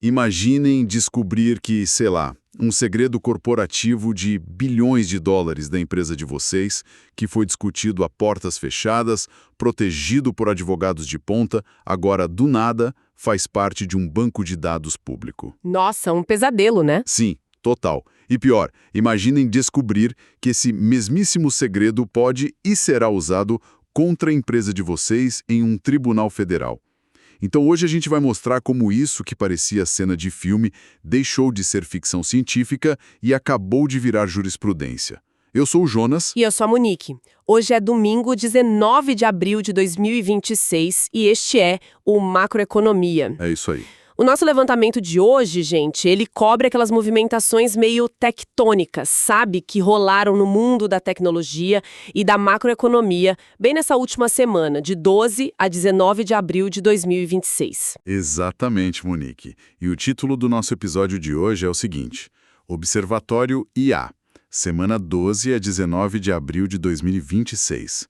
Imaginem descobrir que, sei lá, um segredo corporativo de bilhões de dólares da empresa de vocês, que foi discutido a portas fechadas, protegido por advogados de ponta, agora, do nada, faz parte de um banco de dados público. Nossa, um pesadelo, né? Sim, total. E pior, imaginem descobrir que esse mesmíssimo segredo pode e será usado contra a empresa de vocês em um tribunal federal. Então hoje a gente vai mostrar como isso que parecia cena de filme deixou de ser ficção científica e acabou de virar jurisprudência. Eu sou o Jonas. E eu sou a Monique. Hoje é domingo, 19 de abril de 2026 e este é o Macroeconomia. É isso aí. O nosso levantamento de hoje, gente, ele cobre aquelas movimentações meio tectônicas, sabe? Que rolaram no mundo da tecnologia e da macroeconomia bem nessa última semana, de 12 a 19 de abril de 2026. Exatamente, Monique. E o título do nosso episódio de hoje é o seguinte: Observatório IA, semana 12 a 19 de abril de 2026.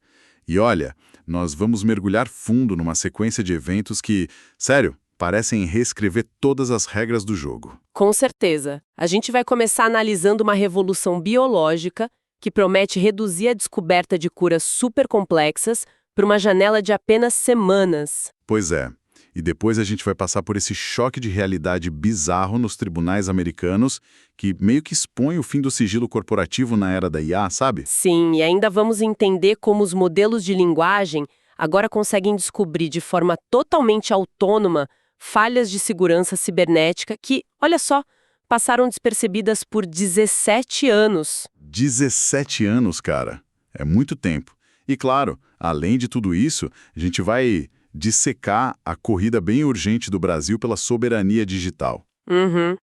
E olha, nós vamos mergulhar fundo numa sequência de eventos que, sério, parecem reescrever todas as regras do jogo. Com certeza. A gente vai começar analisando uma revolução biológica que promete reduzir a descoberta de curas super complexas por uma janela de apenas semanas. Pois é. E depois a gente vai passar por esse choque de realidade bizarro nos tribunais americanos, que meio que expõe o fim do sigilo corporativo na era da IA, sabe? Sim, e ainda vamos entender como os modelos de linguagem agora conseguem descobrir de forma totalmente autônoma falhas de segurança cibernética que, olha só, passaram despercebidas por 17 anos. 17 anos, cara. É muito tempo. E claro, além de tudo isso, a gente vai dissecar a corrida bem urgente do Brasil pela soberania digital.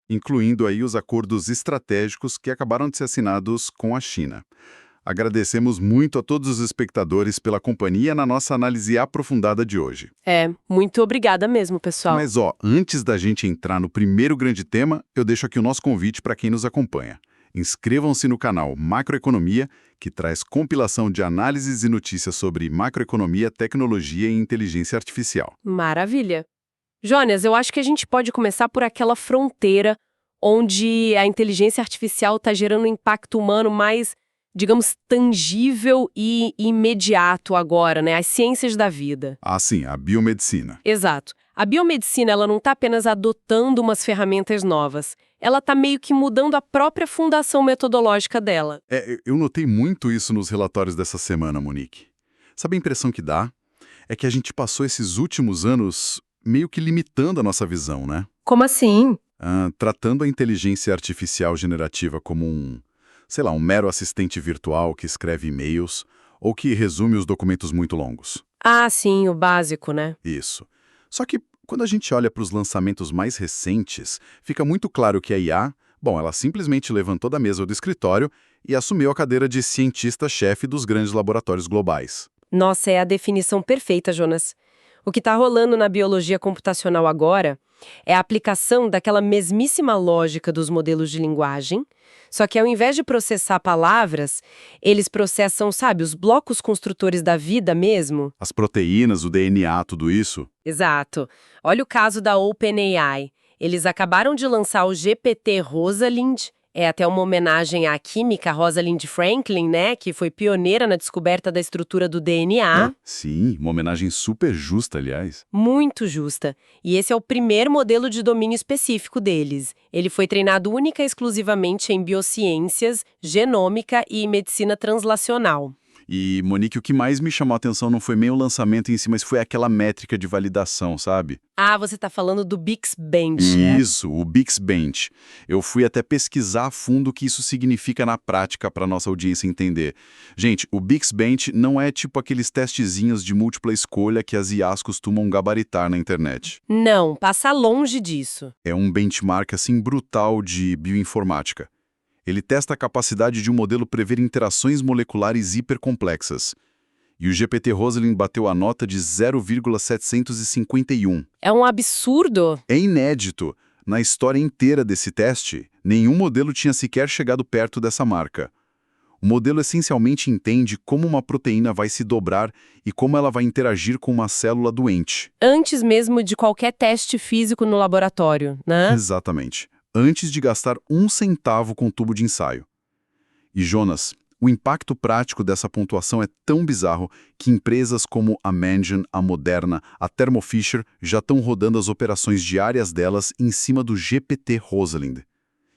Incluindo aí os acordos estratégicos que acabaram de ser assinados com a China. Agradecemos muito a todos os espectadores pela companhia na nossa análise aprofundada de hoje. Muito obrigada mesmo, pessoal. Mas antes da gente entrar no primeiro grande tema, eu deixo aqui o nosso convite para quem nos acompanha. Inscrevam-se no canal Macroeconomia, que traz compilação de análises e notícias sobre macroeconomia, tecnologia e inteligência artificial. Maravilha. Jonas, eu acho que a gente pode começar por aquela fronteira onde a inteligência artificial está gerando um impacto humano mais, digamos, tangível e imediato agora, né? As ciências da vida. Ah, sim, a biomedicina. Exato. A biomedicina, ela não está apenas adotando umas ferramentas novas. Ela está meio que mudando a própria fundação metodológica dela. Eu notei muito isso nos relatórios dessa semana, Monique. Sabe a impressão que dá? É que a gente passou esses últimos anos meio que limitando a nossa visão, né? Como assim? Tratando a inteligência artificial generativa como um mero assistente virtual que escreve e-mails ou que resume os documentos muito longos. Ah, sim, o básico, né? Isso. Só que quando a gente olha para os lançamentos mais recentes, fica muito claro que a IA, ela simplesmente levantou da mesa do escritório e assumiu a cadeira de cientista-chefe dos grandes laboratórios globais. Nossa, é a definição perfeita, Jonas. O que está rolando na biologia computacional agora é a aplicação daquela mesmíssima lógica dos modelos de linguagem, só que ao invés de processar palavras, eles processam, sabe, os blocos construtores da vida mesmo. As proteínas, o DNA, tudo isso. Exato. Olha o caso da OpenAI. Eles acabaram de lançar o GPT-Rosalind. É até uma homenagem à química Rosalind Franklin, né? Que foi pioneira na descoberta da estrutura do DNA. Sim, uma homenagem super justa, aliás. Muito justa. E esse é o primeiro modelo de domínio específico deles. Ele foi treinado única e exclusivamente em biociências, genômica e medicina translacional. E, Monique, o que mais me chamou a atenção não foi meio o lançamento em si, mas foi aquela métrica de validação, sabe? Ah, você tá falando do Bixbench, né? Isso, o Bixbench. Eu fui até pesquisar a fundo o que isso significa na prática para nossa audiência entender. Gente, o Bixbench não é tipo aqueles testezinhos de múltipla escolha que as IAs costumam gabaritar na internet. Não, passa longe disso. É um benchmark assim brutal de bioinformática. Ele testa a capacidade de um modelo prever interações moleculares hipercomplexas. E o GPT-Rosalind bateu a nota de 0,751. É um absurdo. É inédito. Na história inteira desse teste, nenhum modelo tinha sequer chegado perto dessa marca. O modelo essencialmente entende como uma proteína vai se dobrar e como ela vai interagir com uma célula doente. Antes mesmo de qualquer teste físico no laboratório, né? Exatamente. Antes de gastar 1 centavo com tubo de ensaio. E Jonas, o impacto prático dessa pontuação é tão bizarro que empresas como a Mandiant, a Moderna, a Thermo Fisher já estão rodando as operações diárias delas em cima do GPT-Rosalind.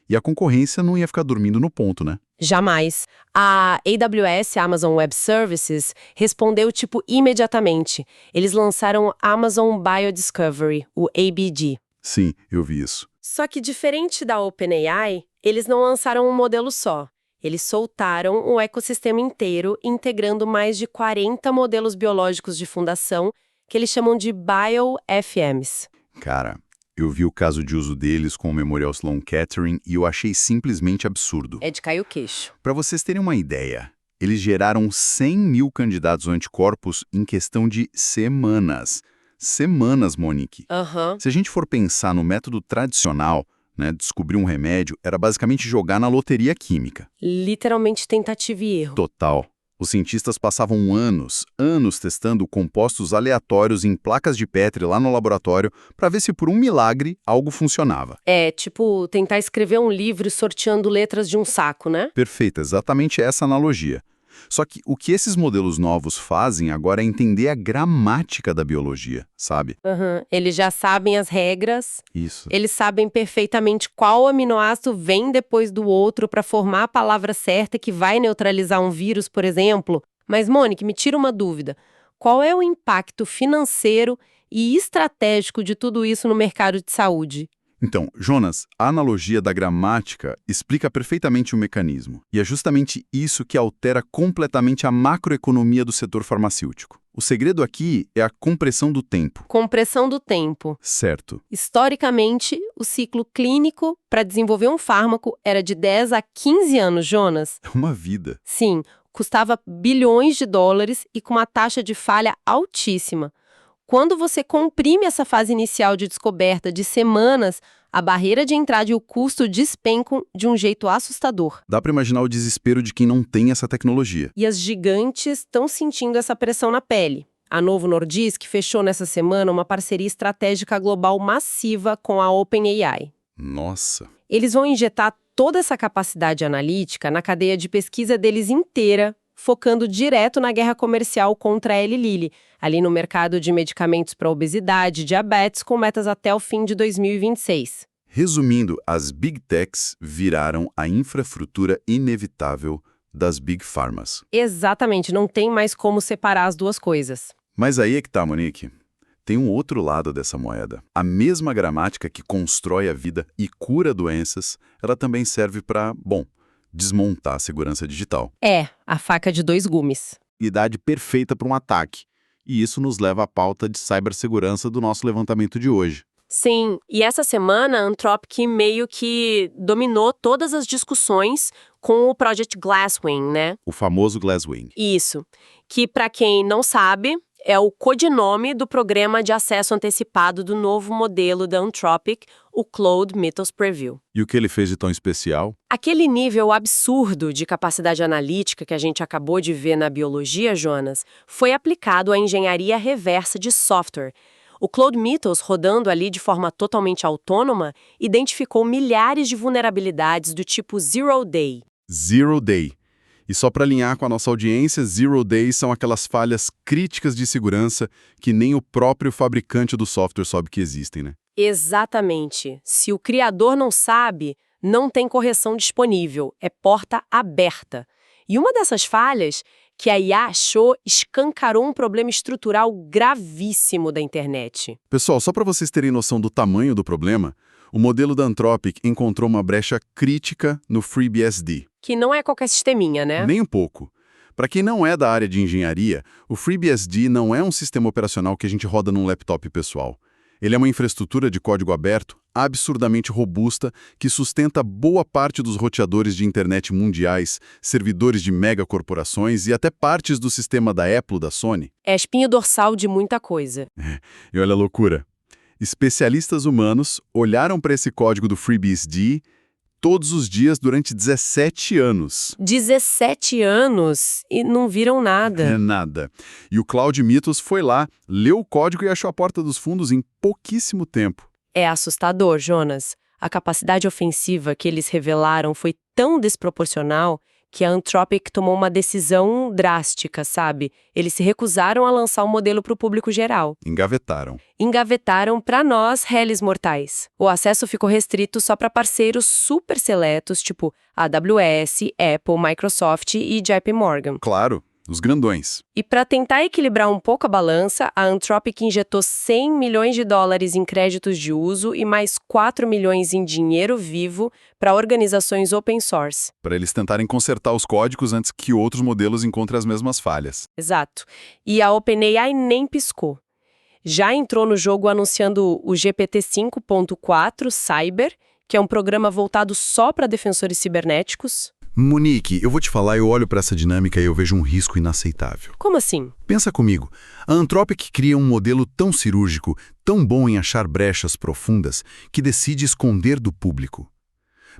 E a concorrência não ia ficar dormindo no ponto, né? Jamais. A AWS, Amazon Web Services, respondeu imediatamente. Eles lançaram Amazon Biodiscovery, o ABD. Sim, eu vi isso. Só que diferente da OpenAI, eles não lançaram um modelo só. Eles soltaram o ecossistema inteiro, integrando mais de 40 modelos biológicos de fundação, que eles chamam de BioFMs. Cara, eu vi o caso de uso deles com o Memorial Sloan Kettering e eu achei simplesmente absurdo. É de cair o queixo. Para vocês terem uma ideia, eles geraram 100 mil candidatos anticorpos em questão de semanas. Semanas, Monique. Aham. Se a gente for pensar no método tradicional, né, descobrir um remédio era basicamente jogar na loteria química. Literalmente tentativa e erro. Total. Os cientistas passavam anos testando compostos aleatórios em placas de Petri lá no laboratório para ver se por um milagre algo funcionava. É, tipo, tentar escrever um livro sorteando letras de um saco, né? Perfeito, exatamente essa analogia. Só que o que esses modelos novos fazem agora é entender a gramática da biologia, sabe? Eles já sabem as regras, Isso. eles sabem perfeitamente qual aminoácido vem depois do outro para formar a palavra certa que vai neutralizar um vírus, por exemplo. Mas, Mônica, me tira uma dúvida. Qual é o impacto financeiro e estratégico de tudo isso no mercado de saúde? Então, Jonas, a analogia da gramática explica perfeitamente o mecanismo. E é justamente isso que altera completamente a macroeconomia do setor farmacêutico. O segredo aqui é a compressão do tempo. Compressão do tempo. Certo. Historicamente, o ciclo clínico para desenvolver um fármaco era de 10 a 15 anos, Jonas. É uma vida. Sim, custava bilhões de dólares e com uma taxa de falha altíssima. Quando você comprime essa fase inicial de descoberta de semanas, a barreira de entrada e o custo despencam de um jeito assustador. Dá para imaginar o desespero de quem não tem essa tecnologia. E as gigantes estão sentindo essa pressão na pele. A Novo Nordisk fechou nessa semana uma parceria estratégica global massiva com a OpenAI. Nossa. Eles vão injetar toda essa capacidade analítica na cadeia de pesquisa deles inteira, focando direto na guerra comercial contra a Eli Lilly, ali no mercado de medicamentos para obesidade e diabetes, com metas até o fim de 2026. Resumindo, as Big Techs viraram a infraestrutura inevitável das Big Pharmas. Exatamente, não tem mais como separar as duas coisas. Mas aí é que tá, Monique. Tem um outro lado dessa moeda. A mesma gramática que constrói a vida e cura doenças, ela também serve para, desmontar a segurança digital. É, a faca de dois gumes. Idade perfeita para um ataque. E isso nos leva à pauta de cibersegurança do nosso levantamento de hoje. Sim, e essa semana a Anthropic meio que dominou todas as discussões com o Project Glasswing, né? O famoso Glasswing. Isso, que para quem não sabe, é o codinome do programa de acesso antecipado do novo modelo da Anthropic, o Claude Mythos Preview. E o que ele fez de tão especial? Aquele nível absurdo de capacidade analítica que a gente acabou de ver na biologia, Jonas, foi aplicado à engenharia reversa de software. O Claude Mythos, rodando ali de forma totalmente autônoma, identificou milhares de vulnerabilidades do tipo Zero Day. Zero Day. E só para alinhar com a nossa audiência, Zero Day são aquelas falhas críticas de segurança que nem o próprio fabricante do software sabe que existem, né? Exatamente. Se o criador não sabe, não tem correção disponível. É porta aberta. E uma dessas falhas que a IA achou escancarou um problema estrutural gravíssimo da internet. Pessoal, só para vocês terem noção do tamanho do problema, o modelo da Anthropic encontrou uma brecha crítica no FreeBSD. Que não é qualquer sisteminha, né? Nem um pouco. Para quem não é da área de engenharia, o FreeBSD não é um sistema operacional que a gente roda num laptop pessoal. Ele é uma infraestrutura de código aberto absurdamente robusta que sustenta boa parte dos roteadores de internet mundiais, servidores de megacorporações e até partes do sistema da Apple, da Sony. É espinho dorsal de muita coisa. E olha a loucura. Especialistas humanos olharam para esse código do FreeBSD, todos os dias durante 17 anos. 17 anos e não viram nada. É nada. E o Cloud Mythos foi lá, leu o código e achou a porta dos fundos em pouquíssimo tempo. É assustador, Jonas. A capacidade ofensiva que eles revelaram foi tão desproporcional que a Anthropic tomou uma decisão drástica, sabe? Eles se recusaram a lançar o modelo para o público geral. Engavetaram. Engavetaram para nós, réis mortais. O acesso ficou restrito só para parceiros super seletos, tipo AWS, Apple, Microsoft e JP Morgan. Claro, os grandões. E para tentar equilibrar um pouco a balança, a Anthropic injetou 100 milhões de dólares em créditos de uso e mais 4 milhões em dinheiro vivo para organizações open source. Para eles tentarem consertar os códigos antes que outros modelos encontrem as mesmas falhas. Exato. E a OpenAI nem piscou. Já entrou no jogo anunciando o GPT-5.4 Cyber, que é um programa voltado só para defensores cibernéticos. Monique, eu vou te falar, eu olho para essa dinâmica e eu vejo um risco inaceitável. Como assim? Pensa comigo, a Anthropic cria um modelo tão cirúrgico, tão bom em achar brechas profundas, que decide esconder do público.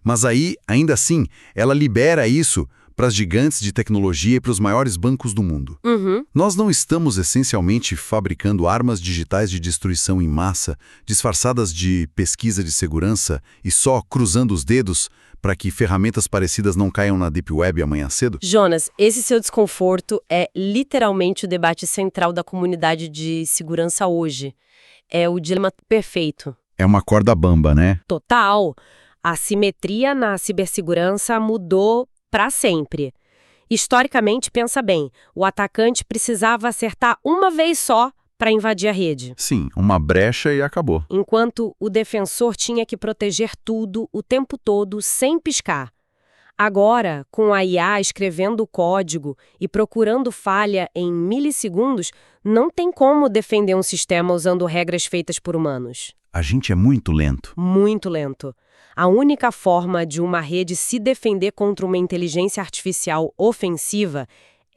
Mas aí, ainda assim, ela libera isso para as gigantes de tecnologia e para os maiores bancos do mundo. Nós não estamos essencialmente fabricando armas digitais de destruição em massa, disfarçadas de pesquisa de segurança e só cruzando os dedos para que ferramentas parecidas não caiam na Deep Web amanhã cedo? Jonas, esse seu desconforto é literalmente o debate central da comunidade de segurança hoje. É o dilema perfeito. É uma corda bamba, né? Total. A simetria na cibersegurança mudou para sempre. Historicamente, pensa bem, o atacante precisava acertar uma vez só para invadir a rede. Sim, uma brecha e acabou. Enquanto o defensor tinha que proteger tudo o tempo todo, sem piscar. Agora, com a IA escrevendo o código e procurando falha em milissegundos, não tem como defender um sistema usando regras feitas por humanos. A gente é muito lento. Muito lento. A única forma de uma rede se defender contra uma inteligência artificial ofensiva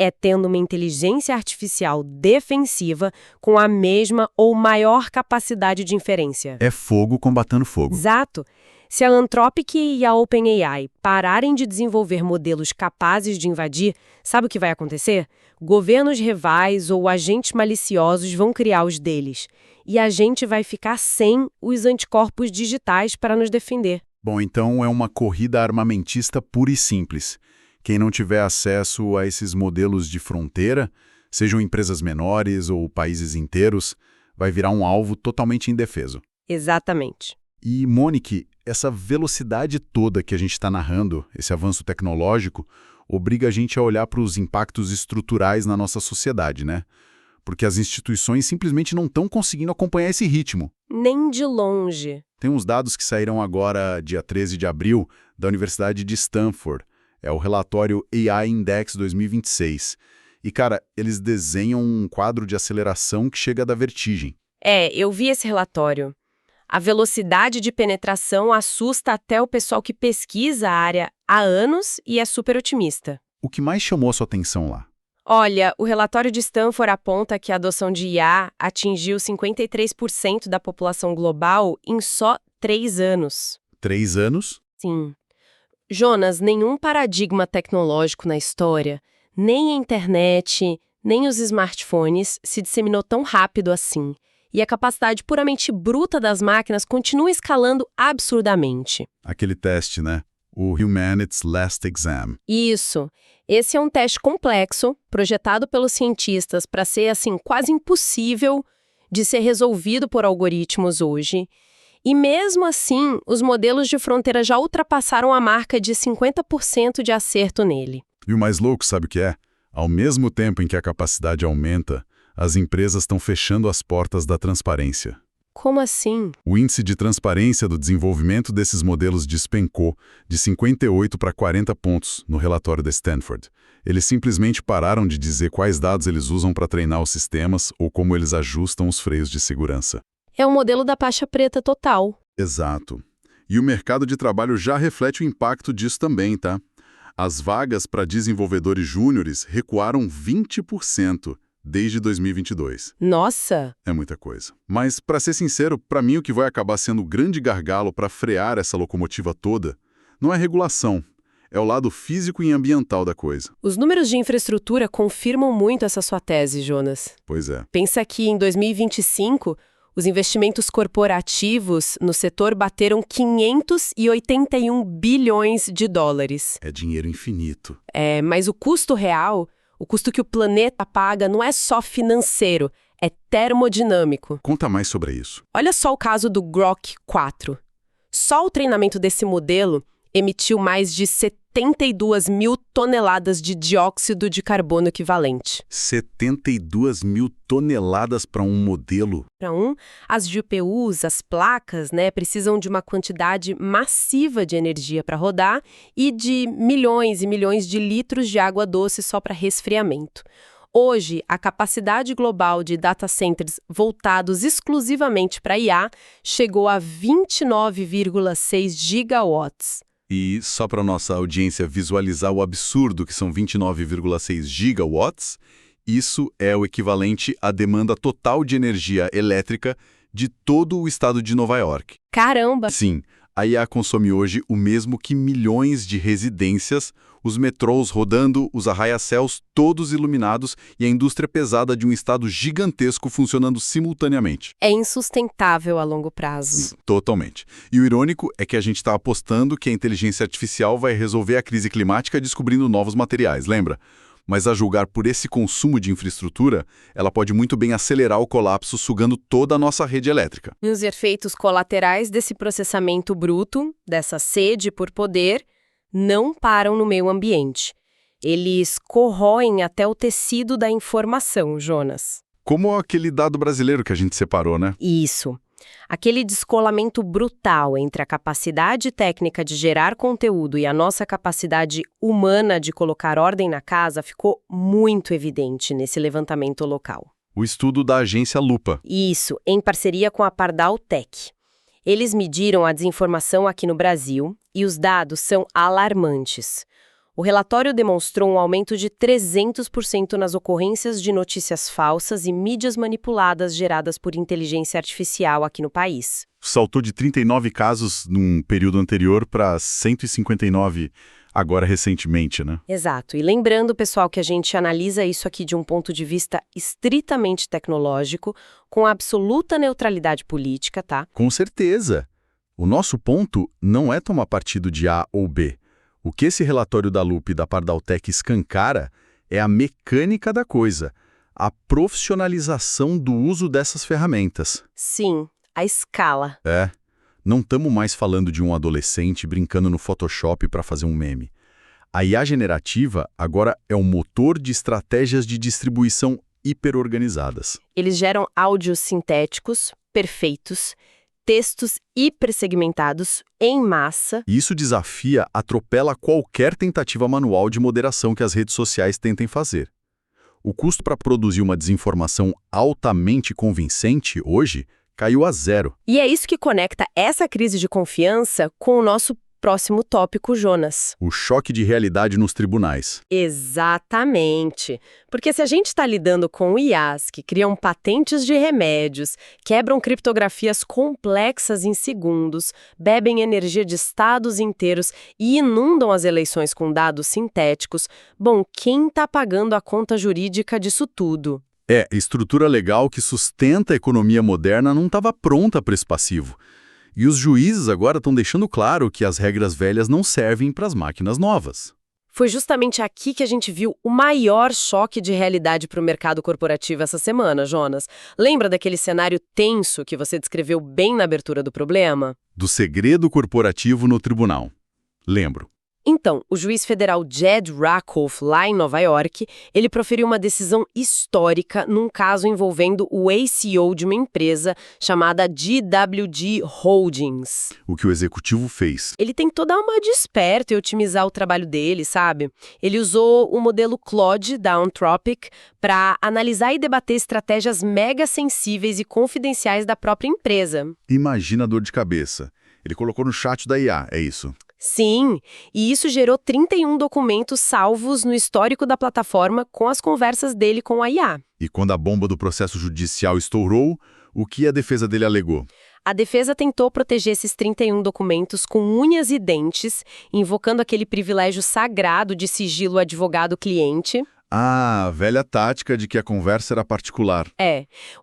é tendo uma inteligência artificial defensiva com a mesma ou maior capacidade de inferência. É fogo combatendo fogo. Exato. Se a Anthropic e a OpenAI pararem de desenvolver modelos capazes de invadir, sabe o que vai acontecer? Governos rivais ou agentes maliciosos vão criar os deles. E a gente vai ficar sem os anticorpos digitais para nos defender. Bom, então é uma corrida armamentista pura e simples. Quem não tiver acesso a esses modelos de fronteira, sejam empresas menores ou países inteiros, vai virar um alvo totalmente indefeso. Exatamente. E, Monique, essa velocidade toda que a gente está narrando, esse avanço tecnológico, obriga a gente a olhar para os impactos estruturais na nossa sociedade, né? Porque as instituições simplesmente não estão conseguindo acompanhar esse ritmo. Nem de longe. Tem uns dados que saíram agora, dia 13 de abril, da Universidade de Stanford. É o relatório AI Index 2026. E, cara, eles desenham um quadro de aceleração que chega da vertigem. Eu vi esse relatório. A velocidade de penetração assusta até o pessoal que pesquisa a área há anos e é super otimista. O que mais chamou a sua atenção lá? Olha, o relatório de Stanford aponta que a adoção de IA atingiu 53% da população global em só 3 anos. 3 anos? Sim. Jonas, nenhum paradigma tecnológico na história, nem a internet, nem os smartphones se disseminou tão rápido assim. E a capacidade puramente bruta das máquinas continua escalando absurdamente. Aquele teste, né? O Humanity's Last Exam. Isso. Esse é um teste complexo, projetado pelos cientistas para ser, assim, quase impossível de ser resolvido por algoritmos hoje. E mesmo assim, os modelos de fronteira já ultrapassaram a marca de 50% de acerto nele. E o mais louco, sabe o que é? Ao mesmo tempo em que a capacidade aumenta, as empresas estão fechando as portas da transparência. Como assim? O índice de transparência do desenvolvimento desses modelos despencou de 58 para 40 pontos no relatório da Stanford. Eles simplesmente pararam de dizer quais dados eles usam para treinar os sistemas ou como eles ajustam os freios de segurança. É um modelo da faixa preta total. Exato. E o mercado de trabalho já reflete o impacto disso também, tá? As vagas para desenvolvedores júniores recuaram 20% desde 2022. Nossa! É muita coisa. Mas, para ser sincero, para mim o que vai acabar sendo o grande gargalo para frear essa locomotiva toda Não é regulação, é o lado físico e ambiental da coisa. Os números de infraestrutura confirmam muito essa sua tese, Jonas. Pois é. Pensa que em 2025, os investimentos corporativos no setor bateram 581 bilhões de dólares. É dinheiro infinito. Mas o custo real, o custo que o planeta paga, não é só financeiro, é termodinâmico. Conta mais sobre isso. Olha só o caso do Grok 4. Só o treinamento desse modelo emitiu mais de 72 mil toneladas de dióxido de carbono equivalente. 72 mil toneladas para um modelo? As GPUs, as placas, precisam de uma quantidade massiva de energia para rodar e de milhões e milhões de litros de água doce só para resfriamento. Hoje, a capacidade global de data centers voltados exclusivamente para IA chegou a 29,6 gigawatts. E só para nossa audiência visualizar o absurdo que são 29,6 gigawatts, isso é o equivalente à demanda total de energia elétrica de todo o estado de Nova York. Caramba! Sim, a IA consome hoje o mesmo que milhões de residências, os metrôs rodando, os arranha-céus todos iluminados e a indústria pesada de um estado gigantesco funcionando simultaneamente. É insustentável a longo prazo. Totalmente. E o irônico é que a gente está apostando que a inteligência artificial vai resolver a crise climática descobrindo novos materiais, lembra? Mas a julgar por esse consumo de infraestrutura, ela pode muito bem acelerar o colapso sugando toda a nossa rede elétrica. E os efeitos colaterais desse processamento bruto, dessa sede por poder, não param no meio ambiente. Eles corroem até o tecido da informação, Jonas. Como aquele dado brasileiro que a gente separou, né? Isso. Aquele descolamento brutal entre a capacidade técnica de gerar conteúdo e a nossa capacidade humana de colocar ordem na casa ficou muito evidente nesse levantamento local. O estudo da agência Lupa. Isso, em parceria com a Pardal Tech. Eles mediram a desinformação aqui no Brasil e os dados são alarmantes. O relatório demonstrou um aumento de 300% nas ocorrências de notícias falsas e mídias manipuladas geradas por inteligência artificial aqui no país. Saltou de 39 casos num período anterior para 159 agora recentemente, né? Exato. E lembrando, pessoal, que a gente analisa isso aqui de um ponto de vista estritamente tecnológico, com absoluta neutralidade política, tá? Com certeza. O nosso ponto não é tomar partido de A ou B. O que esse relatório da Lupa e da Pardaltec escancara é a mecânica da coisa, a profissionalização do uso dessas ferramentas. Sim, a escala. Não estamos mais falando de um adolescente brincando no Photoshop para fazer um meme. A IA generativa agora é um motor de estratégias de distribuição hiperorganizadas. Eles geram áudios sintéticos, perfeitos, textos hipersegmentados, em massa. Isso desafia, atropela qualquer tentativa manual de moderação que as redes sociais tentem fazer. O custo para produzir uma desinformação altamente convincente, hoje, caiu a zero. E é isso que conecta essa crise de confiança com o nosso próximo tópico, Jonas. O choque de realidade nos tribunais. Exatamente. Porque se a gente está lidando com IAs que criam patentes de remédios, quebram criptografias complexas em segundos, bebem energia de estados inteiros e inundam as eleições com dados sintéticos, bom, quem está pagando a conta jurídica disso tudo? Estrutura legal que sustenta a economia moderna não estava pronta para esse passivo. E os juízes agora estão deixando claro que as regras velhas não servem para as máquinas novas. Foi justamente aqui que a gente viu o maior choque de realidade para o mercado corporativo essa semana, Jonas. Lembra daquele cenário tenso que você descreveu bem na abertura do problema? Do segredo corporativo no tribunal. Lembro. Então, o juiz federal Jed Rakoff, lá em Nova York, ele proferiu uma decisão histórica num caso envolvendo o ex-CEO de uma empresa chamada GWG Holdings. O que o executivo fez? Ele tentou dar uma de esperto e otimizar o trabalho dele, sabe? Ele usou o modelo Claude da Anthropic para analisar e debater estratégias mega sensíveis e confidenciais da própria empresa. Imagina a dor de cabeça. Ele colocou no chat da IA, é isso? Sim, e isso gerou 31 documentos salvos no histórico da plataforma com as conversas dele com a IA. E quando a bomba do processo judicial estourou, O que a defesa dele alegou? A defesa tentou proteger esses 31 documentos com unhas e dentes, invocando aquele privilégio sagrado de sigilo advogado-cliente. Ah, velha tática de que a conversa era particular.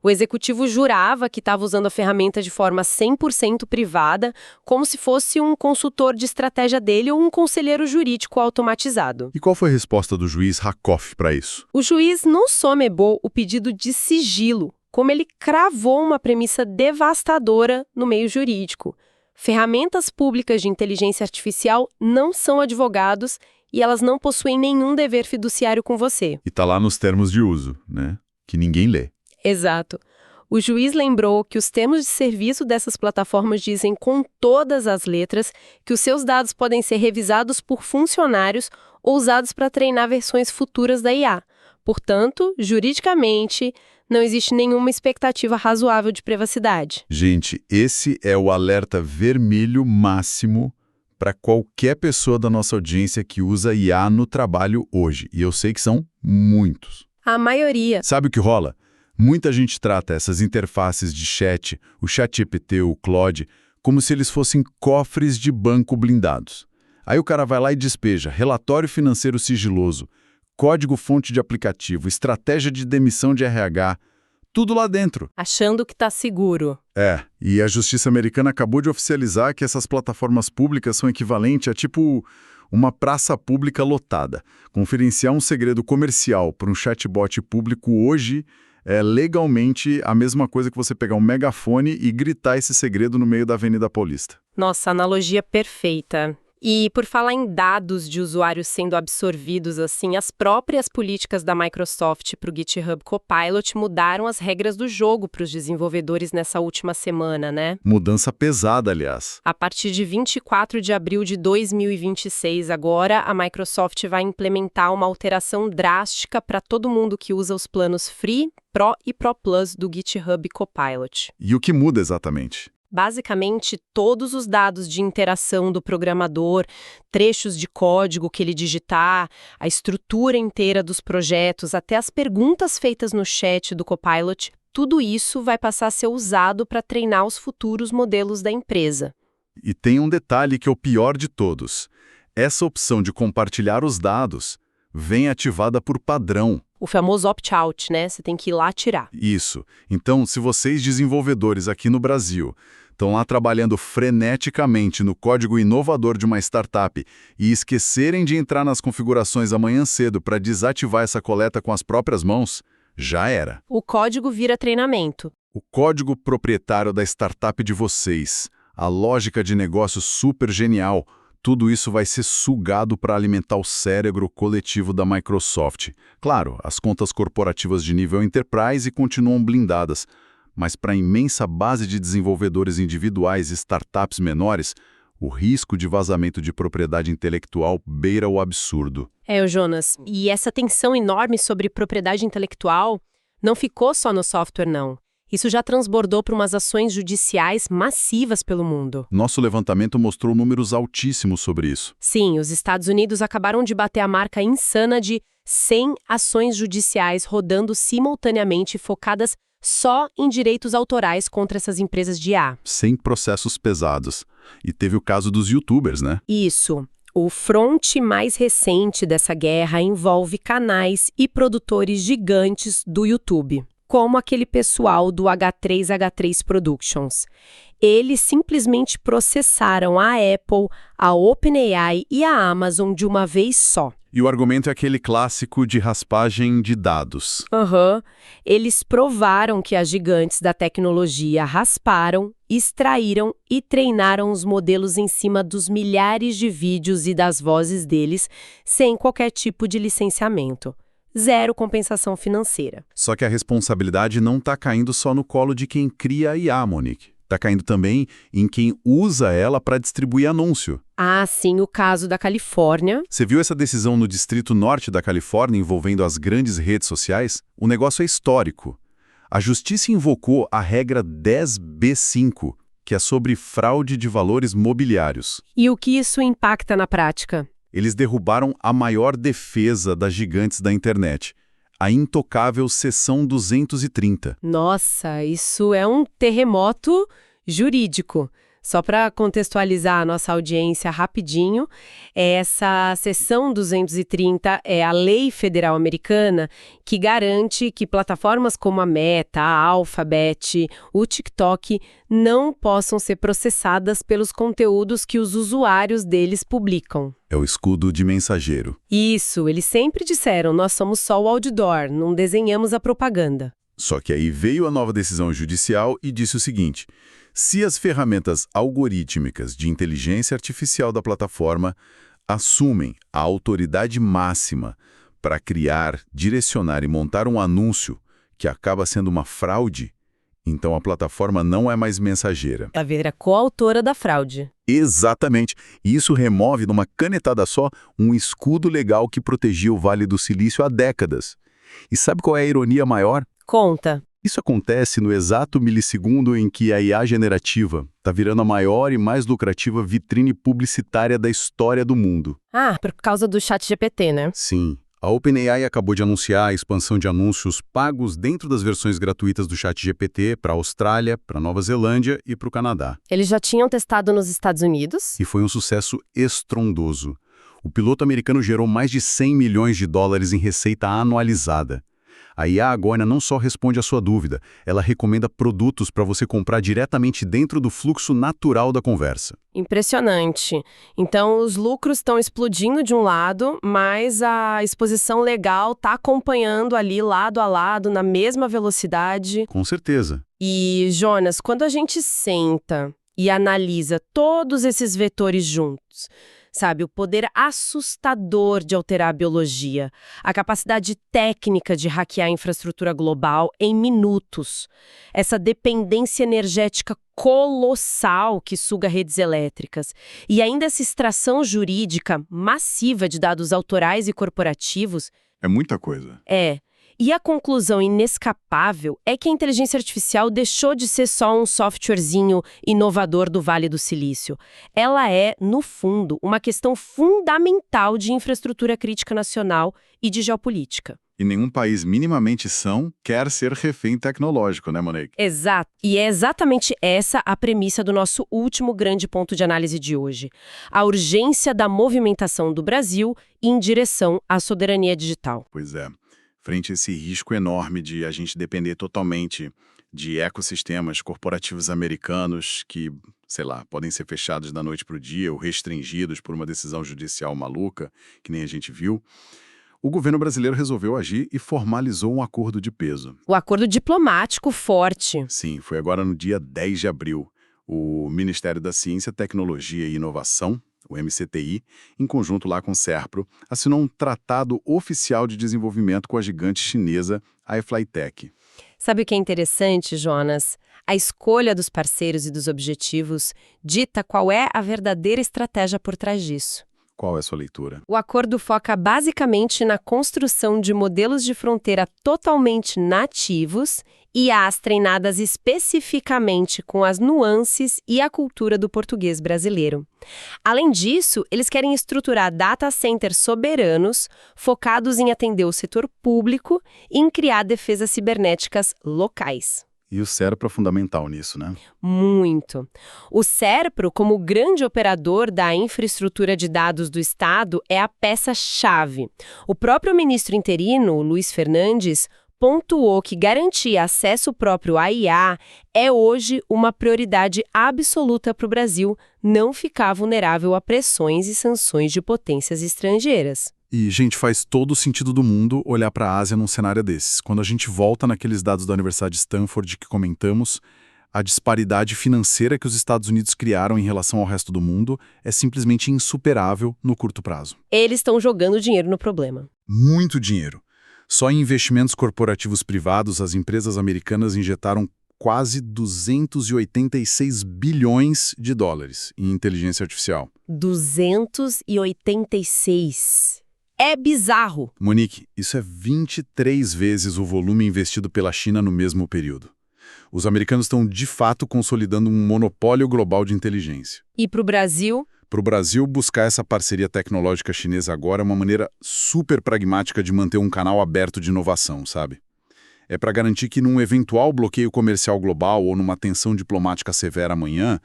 O executivo jurava que estava usando a ferramenta de forma 100% privada, como se fosse um consultor de estratégia dele ou um conselheiro jurídico automatizado. E qual foi a resposta do juiz Rakoff para isso? O juiz não só negou o pedido de sigilo, como ele cravou uma premissa devastadora no meio jurídico. Ferramentas públicas de inteligência artificial não são advogados e elas não possuem nenhum dever fiduciário com você. E tá lá nos termos de uso, né? Que ninguém lê. Exato. O juiz lembrou que os termos de serviço dessas plataformas dizem com todas as letras que os seus dados podem ser revisados por funcionários ou usados para treinar versões futuras da IA. Portanto, juridicamente, não existe nenhuma expectativa razoável de privacidade. Gente, esse é o alerta vermelho máximo para qualquer pessoa da nossa audiência que usa IA no trabalho hoje. E eu sei que são muitos. A maioria. Sabe o que rola? Muita gente trata essas interfaces de chat, o ChatGPT, o Claude, como se eles fossem cofres de banco blindados. Aí o cara vai lá e despeja relatório financeiro sigiloso, código-fonte de aplicativo, estratégia de demissão de RH, tudo lá dentro. Achando que está seguro. E a justiça americana acabou de oficializar que essas plataformas públicas são equivalentes a tipo uma praça pública lotada. Conferenciar um segredo comercial para um chatbot público hoje é legalmente a mesma coisa que você pegar um megafone e gritar esse segredo no meio da Avenida Paulista. Nossa, analogia perfeita. E por falar em dados de usuários sendo absorvidos, assim, as próprias políticas da Microsoft para o GitHub Copilot mudaram as regras do jogo para os desenvolvedores nessa última semana, né? Mudança pesada, aliás. A partir de 24 de abril de 2026, agora, a Microsoft vai implementar uma alteração drástica para todo mundo que usa os planos Free, Pro e Pro Plus do GitHub Copilot. E o que muda exatamente? Basicamente, todos os dados de interação do programador, trechos de código que ele digitar, a estrutura inteira dos projetos, até as perguntas feitas no chat do Copilot, tudo isso vai passar a ser usado para treinar os futuros modelos da empresa. E tem um detalhe que é o pior de todos. Essa opção de compartilhar os dados vem ativada por padrão. O famoso opt-out, né? Você tem que ir lá tirar. Isso. Então, se vocês desenvolvedores aqui no Brasil estão lá trabalhando freneticamente no código inovador de uma startup e esquecerem de entrar nas configurações amanhã cedo para desativar essa coleta com as próprias mãos, já era. O código vira treinamento. O código proprietário da startup de vocês, a lógica de negócio super genial, tudo isso vai ser sugado para alimentar o cérebro coletivo da Microsoft. Claro, as contas corporativas de nível enterprise continuam blindadas, mas para a imensa base de desenvolvedores individuais e startups menores, o risco de vazamento de propriedade intelectual beira o absurdo. Jonas, e essa tensão enorme sobre propriedade intelectual não ficou só no software, não. Isso já transbordou para umas ações judiciais massivas pelo mundo. Nosso levantamento mostrou números altíssimos sobre isso. Sim, os Estados Unidos acabaram de bater a marca insana de 100 ações judiciais rodando simultaneamente focadas só em direitos autorais contra essas empresas de IA. 100 processos pesados. E teve o caso dos YouTubers, né? Isso. O fronte mais recente dessa guerra envolve canais e produtores gigantes do YouTube, como aquele pessoal do H3H3 Productions. Eles simplesmente processaram a Apple, a OpenAI e a Amazon de uma vez só. E o argumento é aquele clássico de raspagem de dados. Eles provaram que as gigantes da tecnologia rasparam, extraíram e treinaram os modelos em cima dos milhares de vídeos e das vozes deles, sem qualquer tipo de licenciamento. Zero compensação financeira. Só que a responsabilidade não está caindo só no colo de quem cria a IA, Monique. Está caindo também em quem usa ela para distribuir anúncio. Ah, sim, o caso da Califórnia. Você viu essa decisão no Distrito Norte da Califórnia envolvendo as grandes redes sociais? O negócio é histórico. A justiça invocou a regra 10b-5, que é sobre fraude de valores mobiliários. E o que isso impacta na prática? Eles derrubaram a maior defesa das gigantes da internet, a intocável Seção 230. Nossa, isso é um terremoto jurídico. Só para contextualizar a nossa audiência rapidinho, essa Seção 230 é a lei federal americana que garante que plataformas como a Meta, a Alphabet, o TikTok não possam ser processadas pelos conteúdos que os usuários deles publicam. É o escudo de mensageiro. Isso, eles sempre disseram, nós somos só o outdoor, não desenhamos a propaganda. Só que aí veio a nova decisão judicial e disse o seguinte: se as ferramentas algorítmicas de inteligência artificial da plataforma assumem a autoridade máxima para criar, direcionar e montar um anúncio que acaba sendo uma fraude, então a plataforma não é mais mensageira. Ela vira coautora da fraude. Exatamente. E isso remove, numa canetada só, um escudo legal que protegia o Vale do Silício há décadas. E sabe qual é a ironia maior? Conta. Isso acontece no exato milissegundo em que a IA generativa está virando a maior e mais lucrativa vitrine publicitária da história do mundo. Ah, por causa do ChatGPT, né? Sim. A OpenAI acabou de anunciar a expansão de anúncios pagos dentro das versões gratuitas do ChatGPT para a Austrália, para a Nova Zelândia e para o Canadá. Eles já tinham testado nos Estados Unidos? E foi um sucesso estrondoso. O piloto americano gerou mais de 100 milhões de dólares em receita anualizada. A IA agora não só responde à sua dúvida, ela recomenda produtos para você comprar diretamente dentro do fluxo natural da conversa. Impressionante. Então, os lucros estão explodindo de um lado, mas a exposição legal está acompanhando ali lado a lado, na mesma velocidade. Com certeza. E, Jonas, quando a gente senta e analisa todos esses vetores juntos, sabe, o poder assustador de alterar a biologia, a capacidade técnica de hackear a infraestrutura global em minutos, essa dependência energética colossal que suga redes elétricas e ainda essa extração jurídica massiva de dados autorais e corporativos. É muita coisa. E a conclusão inescapável é que a inteligência artificial deixou de ser só um softwarezinho inovador do Vale do Silício. Ela é, no fundo, uma questão fundamental de infraestrutura crítica nacional e de geopolítica. E nenhum país minimamente são quer ser refém tecnológico, né, Monique? Exato. E é exatamente essa a premissa do nosso último grande ponto de análise de hoje. A urgência da movimentação do Brasil em direção à soberania digital. Pois é. Frente a esse risco enorme de a gente depender totalmente de ecossistemas corporativos americanos que, sei lá, podem ser fechados da noite para o dia ou restringidos por uma decisão judicial maluca, que nem a gente viu, o governo brasileiro resolveu agir e formalizou um acordo de peso. O acordo diplomático forte. Sim, foi agora no dia 10 de abril. O Ministério da Ciência, Tecnologia e Inovação, o MCTI, em conjunto lá com o SERPRO, assinou um tratado oficial de desenvolvimento com a gigante chinesa, a iFlyTek. Sabe o que é interessante, Jonas? A escolha dos parceiros e dos objetivos dita qual é a verdadeira estratégia por trás disso. Qual é a sua leitura? O acordo foca basicamente na construção de modelos de fronteira totalmente nativos e IAs treinadas especificamente com as nuances e a cultura do português brasileiro. Além disso, eles querem estruturar data centers soberanos focados em atender o setor público e em criar defesas cibernéticas locais. E o SERPRO é fundamental nisso, né? Muito. O SERPRO, como grande operador da infraestrutura de dados do Estado, é a peça-chave. O próprio ministro interino, Luiz Fernandes, pontuou que garantir acesso próprio à IA é hoje uma prioridade absoluta para o Brasil não ficar vulnerável a pressões e sanções de potências estrangeiras. E, gente, faz todo o sentido do mundo olhar para a Ásia num cenário desses. Quando a gente volta naqueles dados da Universidade de Stanford que comentamos, a disparidade financeira que os Estados Unidos criaram em relação ao resto do mundo é simplesmente insuperável no curto prazo. Eles estão jogando dinheiro no problema. Muito dinheiro. Só em investimentos corporativos privados, as empresas americanas injetaram quase 286 bilhões de dólares em inteligência artificial. 286. É bizarro. Monique, isso é 23 vezes o volume investido pela China no mesmo período. Os americanos estão, de fato, consolidando um monopólio global de inteligência. E para o Brasil? Para o Brasil, buscar essa parceria tecnológica chinesa agora é uma maneira super pragmática de manter um canal aberto de inovação, sabe? É para garantir que num eventual bloqueio comercial global ou numa tensão diplomática severa amanhã,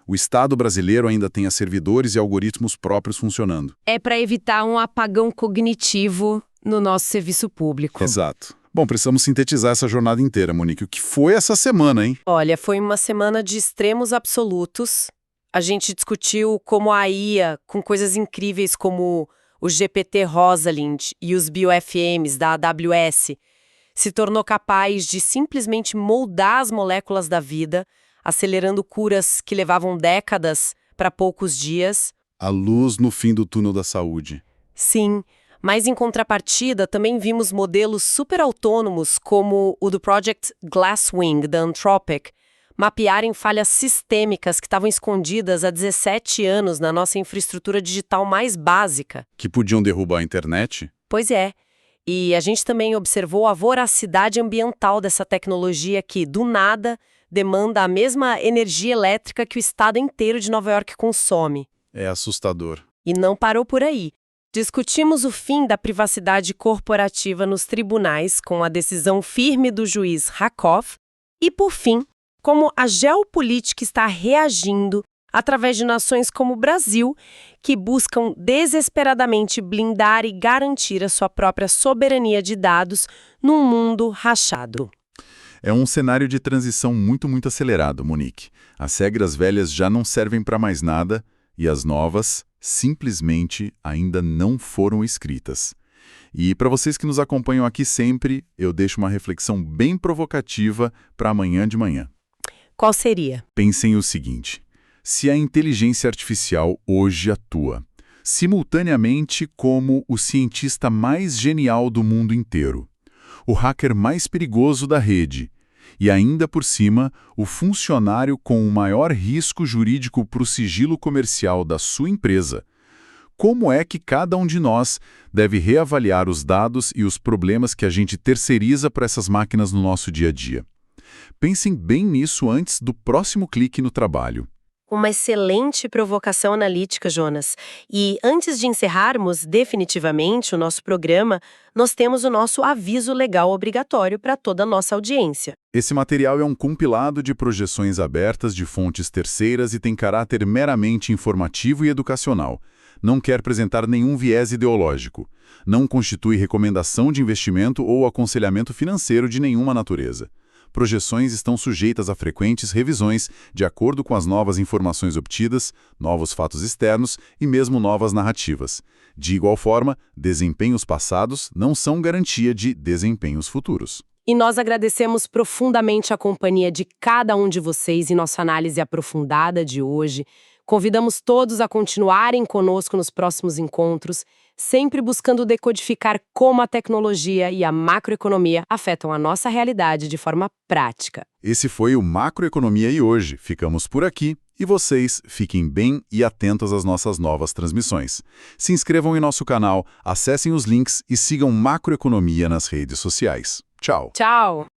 o Estado brasileiro ainda tenha servidores e algoritmos próprios funcionando. É para evitar um apagão cognitivo no nosso serviço público. Exato. Bom, precisamos sintetizar essa jornada inteira, Monique. O que foi essa semana, hein? Olha, foi uma semana de extremos absolutos. A gente discutiu como a IA, com coisas incríveis como o GPT-Rosalind e os BioFMs da AWS, se tornou capaz de simplesmente moldar as moléculas da vida, acelerando curas que levavam décadas para poucos dias. A luz no fim do túnel da saúde. Sim, mas em contrapartida também vimos modelos super autônomos como o do Project Glasswing da Anthropic, mapearem falhas sistêmicas que estavam escondidas há 17 anos na nossa infraestrutura digital mais básica. Que podiam derrubar a internet? Pois é. E a gente também observou a voracidade ambiental dessa tecnologia que, do nada, demanda a mesma energia elétrica que o estado inteiro de Nova York consome. É assustador. E não parou por aí. Discutimos o fim da privacidade corporativa nos tribunais com a decisão firme do juiz Rakoff e, por fim, como a geopolítica está reagindo através de nações como o Brasil, que buscam desesperadamente blindar e garantir a sua própria soberania de dados num mundo rachado. É um cenário de transição muito acelerado, Monique. As regras velhas já não servem para mais nada e as novas simplesmente ainda não foram escritas. E para vocês que nos acompanham aqui sempre, eu deixo uma reflexão bem provocativa para amanhã de manhã. Qual seria? Pensem o seguinte. Se a inteligência artificial hoje atua simultaneamente como o cientista mais genial do mundo inteiro, o hacker mais perigoso da rede e, ainda por cima, o funcionário com o maior risco jurídico para o sigilo comercial da sua empresa, como é que cada um de nós deve reavaliar os dados e os problemas que a gente terceiriza para essas máquinas no nosso dia a dia? Pensem bem nisso antes do próximo clique no trabalho. Uma excelente provocação analítica, Jonas. E antes de encerrarmos definitivamente o nosso programa, nós temos o nosso aviso legal obrigatório para toda a nossa audiência. Esse material é um compilado de projeções abertas de fontes terceiras e tem caráter meramente informativo e educacional. Não quer apresentar nenhum viés ideológico. Não constitui recomendação de investimento ou aconselhamento financeiro de nenhuma natureza. Projeções estão sujeitas a frequentes revisões de acordo com as novas informações obtidas, novos fatos externos e mesmo novas narrativas. De igual forma, desempenhos passados não são garantia de desempenhos futuros. E nós agradecemos profundamente a companhia de cada um de vocês em nossa análise aprofundada de hoje. Convidamos todos a continuarem conosco nos próximos encontros, sempre buscando decodificar como a tecnologia e a macroeconomia afetam a nossa realidade de forma prática. Esse foi o Macroeconomia e hoje. Ficamos por aqui e vocês fiquem bem e atentos às nossas novas transmissões. Se inscrevam em nosso canal, acessem os links e sigam Macroeconomia nas redes sociais. Tchau! Tchau!